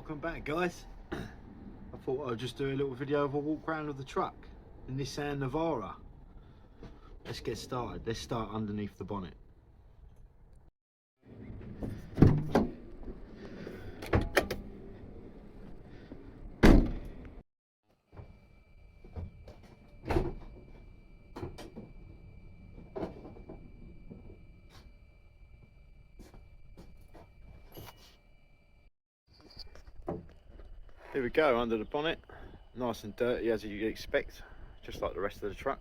Welcome back, guys. I thought I'd just do a little video of a walk around of the truck, the Nissan Navara. Let's get started. Let's start underneath the bonnet. Here we go, under the bonnet, nice and dirty as you'd expect, just like the rest of the truck.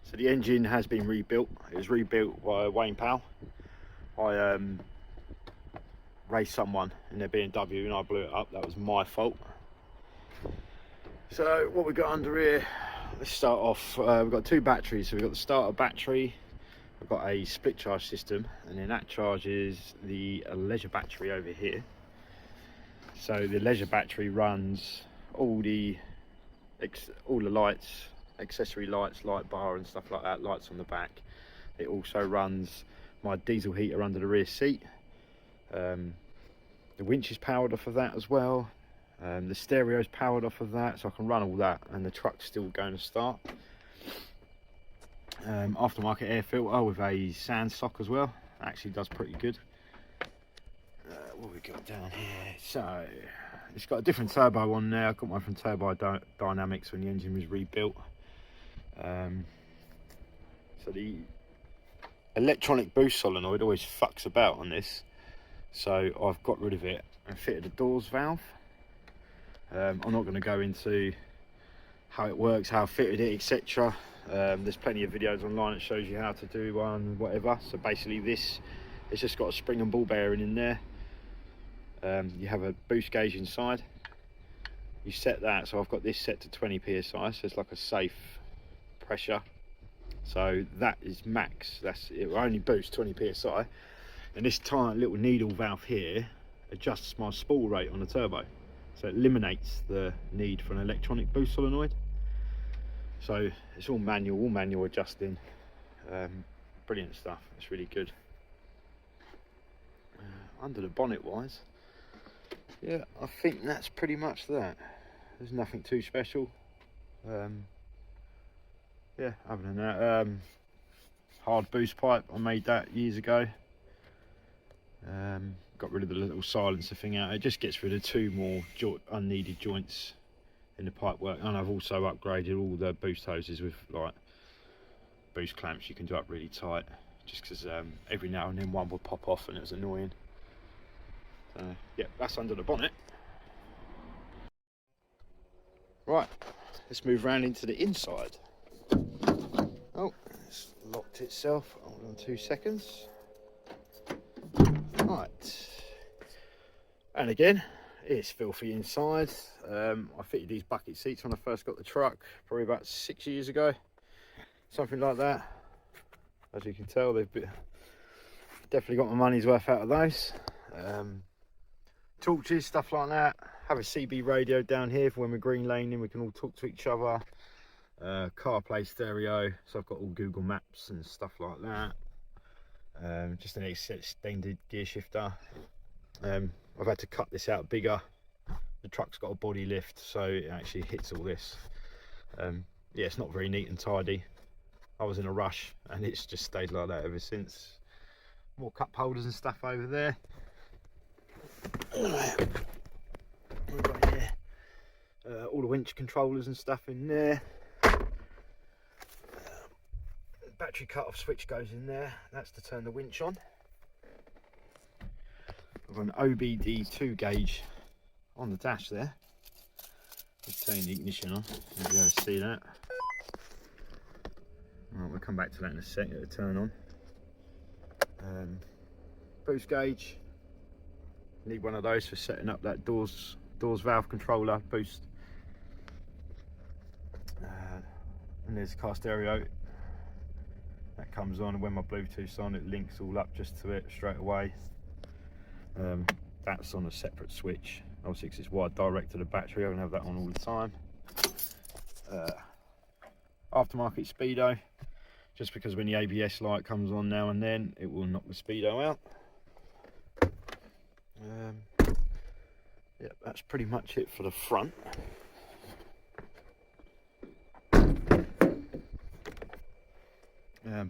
So the engine has been rebuilt. It was rebuilt by Wayne Powell. I raced someone in their BMW and I blew it up. That was my fault. So what we got under here, let's start off. We've got two batteries. So we've got the starter battery, we've got a split charge system, and then that charges the leisure battery over here. So the leisure battery runs all the lights, accessory lights, light bar and stuff like that, lights on the back. It also runs my diesel heater under the rear seat. The winch is powered off of that as well. The stereo is powered off of that, so I can run all that and the truck's still going to start. Aftermarket air filter with a sand sock as well. Actually does pretty good. What we got down here? So it's got a different turbo on there. I got one from Turbo Dynamics when the engine was rebuilt. So the electronic boost solenoid always fucks about on this, so I've got rid of it and fitted a Dawes valve. I'm not going to go into how it works, how I fitted it, etc. There's plenty of videos online that shows you how to do one, whatever. So basically this, it's just got a spring and ball bearing in there. You have a boost gauge inside. You set that, so I've got this set to 20 psi, so it's like a safe pressure. So that is max. It will only boost 20 psi. And this tiny little needle valve here adjusts my spool rate on the turbo, so it eliminates the need for an electronic boost solenoid. So it's all manual adjusting. Brilliant stuff. It's really good. Under the bonnet wise, yeah, I think that's pretty much that. There's nothing too special. Yeah, other than that, hard boost pipe, I made that years ago. Got rid of the little silencer thing out. It just gets rid of two more unneeded joints in the pipe work. And I've also upgraded all the boost hoses with like boost clamps you can do up really tight, just because every now and then one would pop off and it was annoying. Yeah, that's under the bonnet. Right, let's move around into the inside. Oh, it's locked itself. Hold on 2 seconds. Right, and again, it's filthy inside. I fitted these bucket seats when I first got the truck, probably about 6 years ago, something like that. As you can tell, they've definitely got my money's worth out of those. Torches, stuff like that. Have a CB radio down here for when we're green laning, we can all talk to each other. CarPlay stereo, so I've got all Google Maps and stuff like that. Just an extended gear shifter. I've had to cut this out bigger. The truck's got a body lift, so it actually hits all this. Yeah, it's not very neat and tidy. I was in a rush and it's just stayed like that ever since. More cup holders and stuff over there. We've got here all the winch controllers and stuff in there. Battery cut-off switch goes in there. That's to turn the winch on. We've got an OBD 2 gauge on the dash there. Just turning the ignition on. You'll be able to see that. Right, we'll come back to that in a sec. It'll turn on. Boost gauge. Need one of those for setting up that Dawes valve controller boost. And there's a car stereo that comes on, and when my Bluetooth's on, it links all up just to it straight away. That's on a separate switch, obviously because it's wired direct to the battery. I can have that on all the time. Aftermarket speedo, just because when the ABS light comes on now and then, it will knock the speedo out. Yeah, that's pretty much it for the front.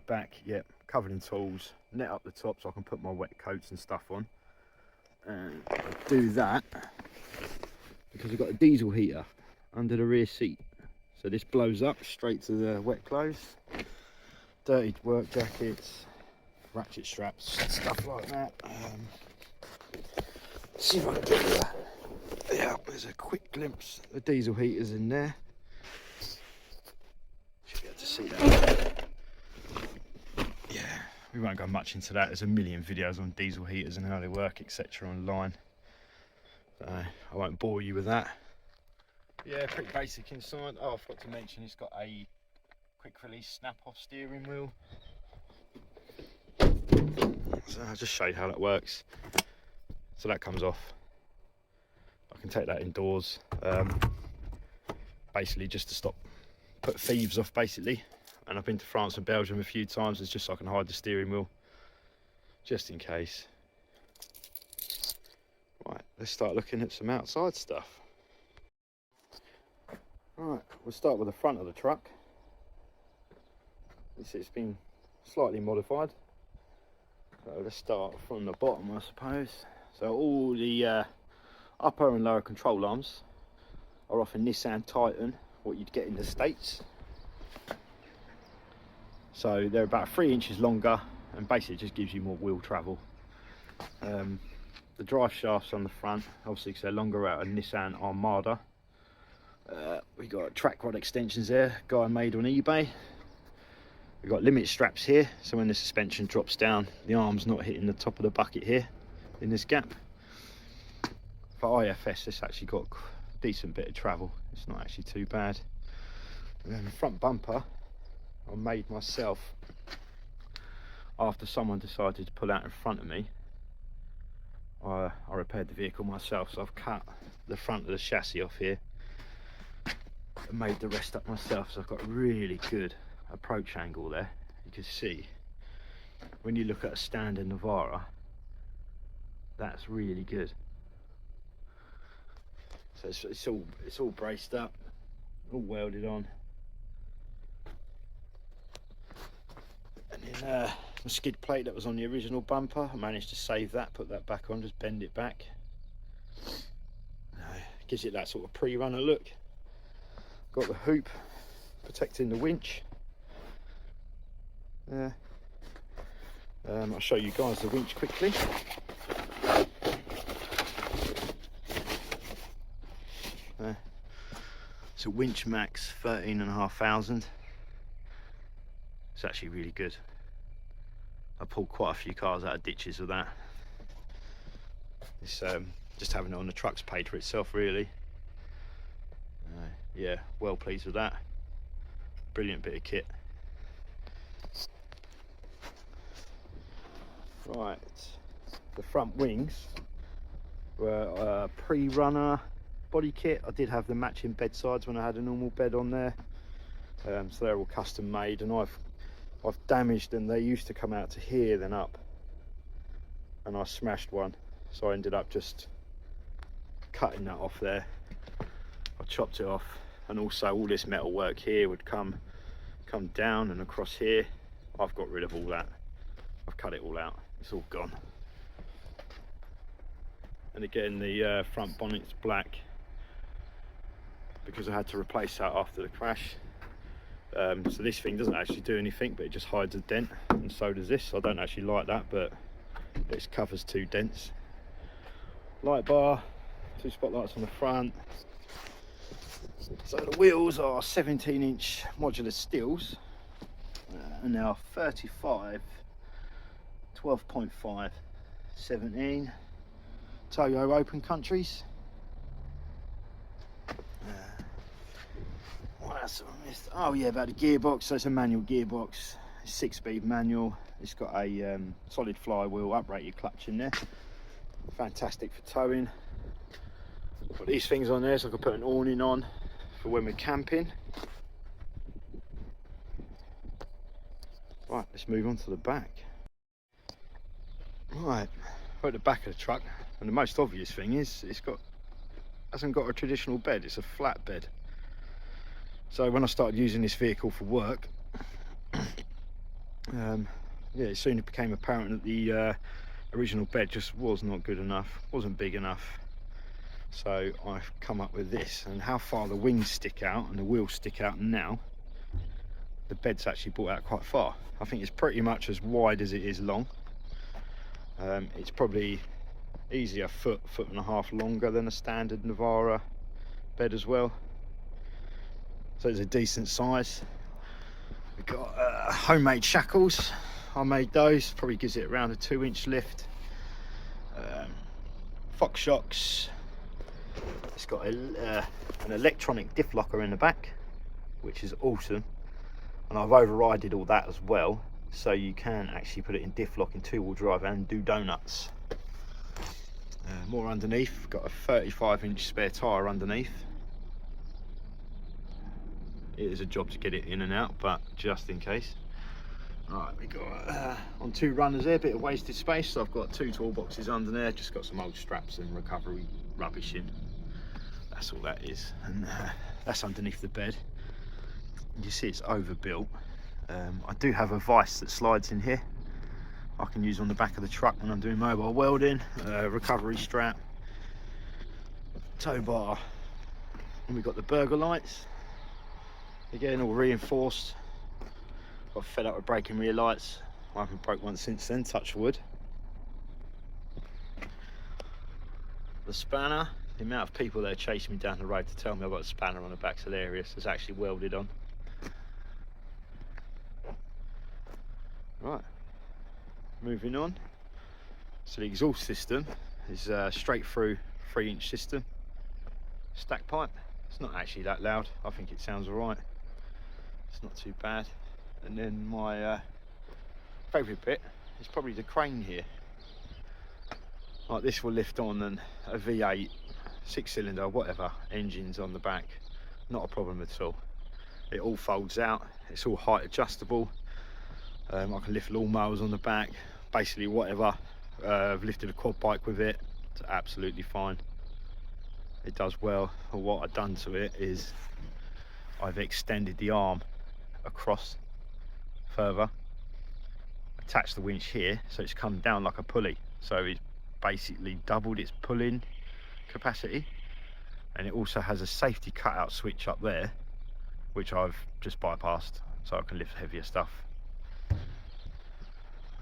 Back, yeah, covered in tools, net up the top so I can put my wet coats and stuff on. And I do that because I've got a diesel heater under the rear seat. So this blows up straight to the wet clothes, dirty work jackets, ratchet straps, stuff like that. See if I can get that. Yeah, there's a quick glimpse. The diesel heater's in there. Should be able to see that. Yeah, we won't go much into that. There's a million videos on diesel heaters and how they work, etc. online. So I won't bore you with that. Yeah, pretty basic inside. Oh, I forgot to mention it's got a quick release snap-off steering wheel. So I'll just show you how that works. So that comes off. I can take that indoors, basically just to put thieves off basically. And I've been to France and Belgium a few times. It's just so I can hide the steering wheel, just in case. Right, let's start looking at some outside stuff. Right, we'll start with the front of the truck. It's been slightly modified. So let's start from the bottom, I suppose. So all the upper and lower control arms are off a Nissan Titan, what you'd get in the States. So they're about 3 inches longer and basically just gives you more wheel travel. The drive shafts on the front, obviously because they're longer, out of Nissan Armada. We got track rod extensions there, guy made on eBay. We've got limit straps here, so when the suspension drops down, the arm's not hitting the top of the bucket here in this gap. For IFS, it's actually got a decent bit of travel. It's not actually too bad. And then the front bumper I made myself after someone decided to pull out in front of me. I repaired the vehicle myself, so I've cut the front of the chassis off here and made the rest up myself. So I've got a really good approach angle there. You can see when you look at a standard Navara, that's really good. So it's all braced up, all welded on. And then the skid plate that was on the original bumper, I managed to save that, put that back on, just bend it back. Gives it that sort of pre-runner look. Got the hoop protecting the winch. I'll show you guys the winch quickly. It's a Winch Max 13,500. It's actually really good. I pulled quite a few cars out of ditches with that. It's just having it on the truck's paid for itself really. Yeah, well pleased with that. Brilliant bit of kit. Right, the front wings were pre-runner body kit. I did have the matching bed sides when I had a normal bed on there, so they're all custom made, and I've damaged them. They used to come out to here then up, and I smashed one, so I ended up just cutting that off there. I chopped it off, and also all this metal work here would come down and across here. I've got rid of all that. I've cut it all out. It's all gone. And again, the front bonnet's black because I had to replace that after the crash. So this thing doesn't actually do anything, but it just hides a dent, and so does this. I don't actually like that, but this covers 2 dents. Light bar, 2 spotlights on the front. So the wheels are 17-inch modular steels, and they are 35, 12.5, 17 Toyo open countries. What else have I missed? Oh yeah, about the gearbox. So it's a manual gearbox, 6-speed manual. It's got a solid flywheel, uprated clutch in there. Fantastic for towing. Put these things on there so I can put an awning on for when we're camping. Right, let's move on to the back. Right, we're at the back of the truck, and the most obvious thing is it's got hasn't got a traditional bed, it's a flat bed. So when I started using this vehicle for work, yeah, it soon became apparent that the original bed just was not good enough, wasn't big enough. So I've come up with this, and how far the wings stick out and the wheels stick out now, the bed's actually brought out quite far. I think it's pretty much as wide as it is long. It's probably easily a foot and a half longer than a standard Navara bed as well. So it's a decent size. We've got homemade shackles. I made those, probably gives it around a 2-inch lift. Fox shocks. It's got an electronic diff locker in the back, which is awesome. And I've overrided all that as well, so you can actually put it in diff lock in 2-wheel drive and do donuts. More underneath, got a 35-inch spare tyre underneath. It is a job to get it in and out, but just in case. Right, we got on 2 runners there, a bit of wasted space. So I've got 2 toolboxes under there, just got some old straps and recovery rubbish in. That's all that is, and that's underneath the bed. You see it's overbuilt. I do have a vise that slides in here. I can use on the back of the truck when I'm doing mobile welding. Recovery strap, tow bar, and we've got the burger lights. Again, all reinforced. Got fed up with breaking rear lights. I haven't broke one since then, touch wood. The spanner, the amount of people that are chasing me down the road to tell me I've got a spanner on the back's hilarious. It's actually welded on. Right, moving on. So the exhaust system is a straight through 3-inch system. Stack pipe. It's not actually that loud. I think it sounds alright. It's not too bad. And then my favourite bit is probably the crane here. Like this will lift on, and a V8, 6-cylinder, whatever, engines on the back, not a problem at all. It all folds out, it's all height adjustable. I can lift lawnmowers on the back, basically whatever. I've lifted a quad bike with it, it's absolutely fine. It does well. And what I've done to it is I've extended the arm across further, attached the winch here, so it's come down like a pulley. So it's basically doubled its pulling capacity, and it also has a safety cutout switch up there, which I've just bypassed, so I can lift heavier stuff.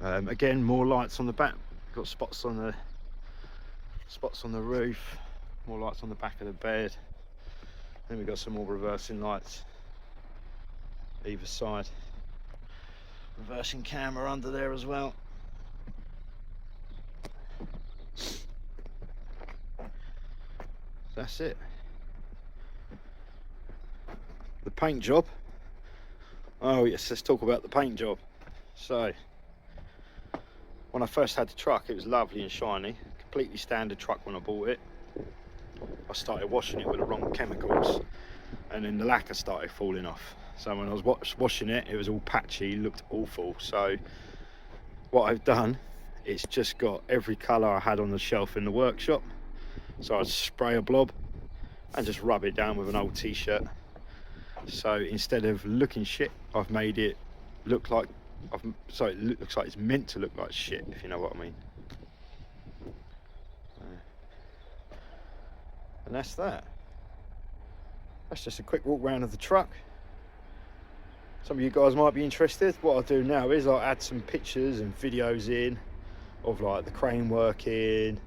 Again, more lights on the back. Got spots on the roof, more lights on the back of the bed. Then we've got some more reversing lights either side. Reversing camera under there as well. That's it. The paint job. Oh yes, let's talk about the paint job. So when I first had the truck, it was lovely and shiny, completely standard truck when I bought it. I started washing it with the wrong chemicals, and then the lacquer started falling off. So when I was washing it, it was all patchy, looked awful. So what I've done is just got every colour I had on the shelf in the workshop. So I'd spray a blob and just rub it down with an old t-shirt. So instead of looking shit, I've made it look like it looks like it's meant to look like shit, if you know what I mean. And that's that. That's just a quick walk round of the truck. Some of you guys might be interested. What I'll do now is I'll add some pictures and videos in of like the crane working,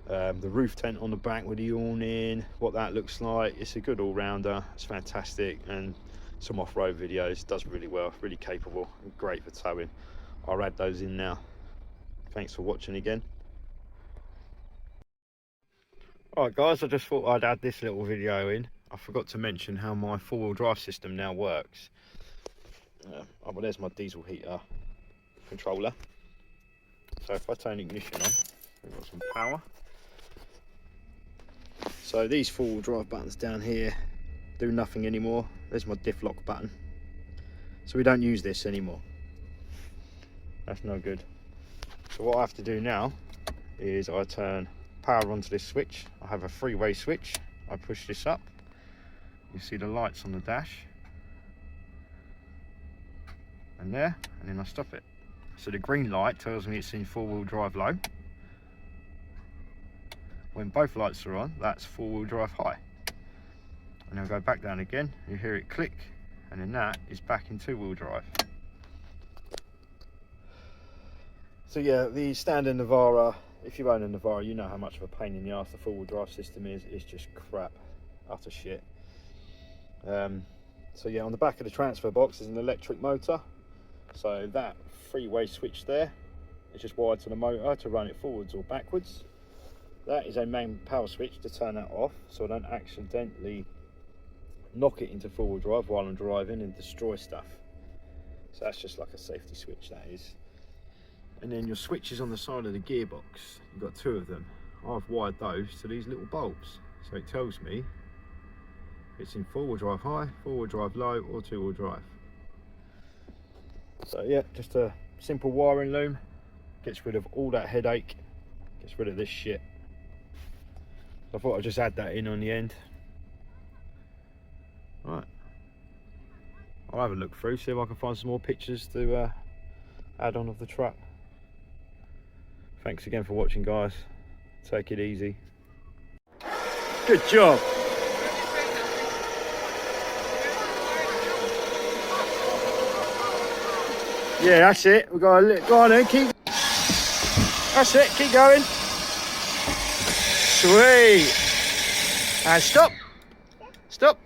the roof tent on the back with the awning, what that looks like. It's a good all-rounder, it's fantastic, and some off-road videos. Does really well, really capable, and great for towing. I'll add those in now. Thanks for watching again. Alright guys, I just thought I'd add this little video in. I forgot to mention how my 4-wheel drive system now works. Well, there's my diesel heater controller. So if I turn ignition on, we've got some power. So these 4-wheel drive buttons down here do nothing anymore. There's my diff lock button. So we don't use this anymore. That's no good. So what I have to do now is I turn power onto this switch. I have a 3-way switch. I push this up, you see the lights on the dash, and there, and then I stop it. So the green light tells me it's in 4-wheel drive low. When both lights are on, that's 4-wheel drive high. And I'll go back down again, you hear it click, and then that is back in 2-wheel drive. So yeah, the standard Navara, if you own a Navara, you know how much of a pain in the arse the 4-wheel drive system is. It's just crap, utter shit. So yeah, on the back of the transfer box is an electric motor. So that 3-way switch there is just wired to the motor to run it forwards or backwards. That is a main power switch to turn that off, so I don't accidentally knock it into 4-wheel drive while I'm driving and destroy stuff. So that's just like a safety switch, that is. And then your switches on the side of the gearbox, you've got 2 of them. I've wired those to these little bulbs, so it tells me it's in 4-wheel drive high, 4-wheel drive low, or 2-wheel drive. So yeah, just a simple wiring loom, gets rid of all that headache, gets rid of this shit. I thought I'd just add that in on the end. Right, I'll have a look through, see if I can find some more pictures to add on of the truck. Thanks again for watching, guys. Take it easy. Good job. Yeah, that's it. We've got a go on then, keep. That's it, keep going. Sweet. And stop. Stop.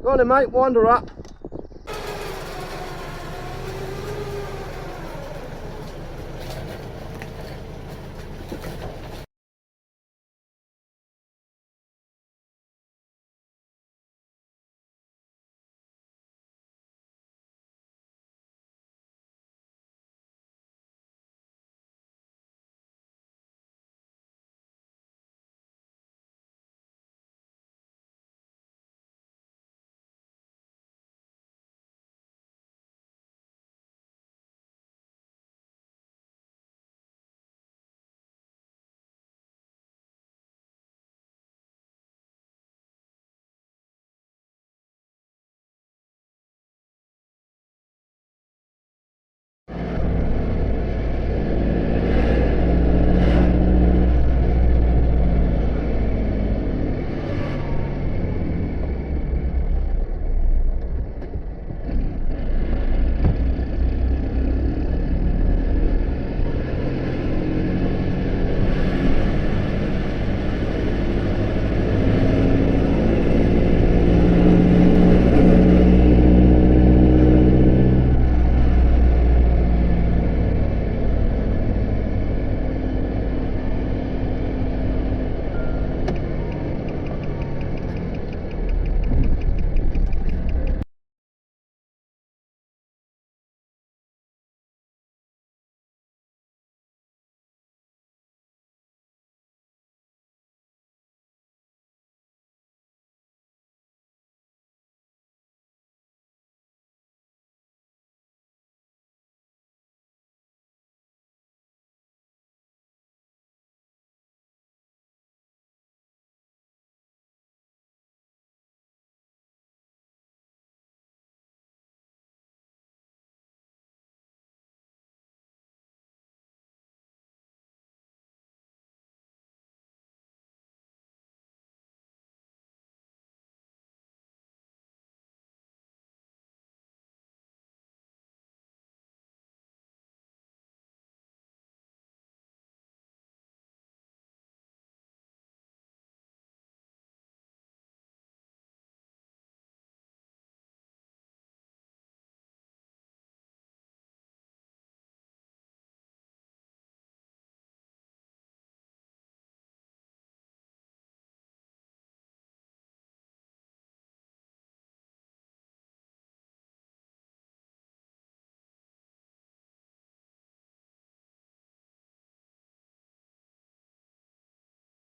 Go on then, mate, wander up.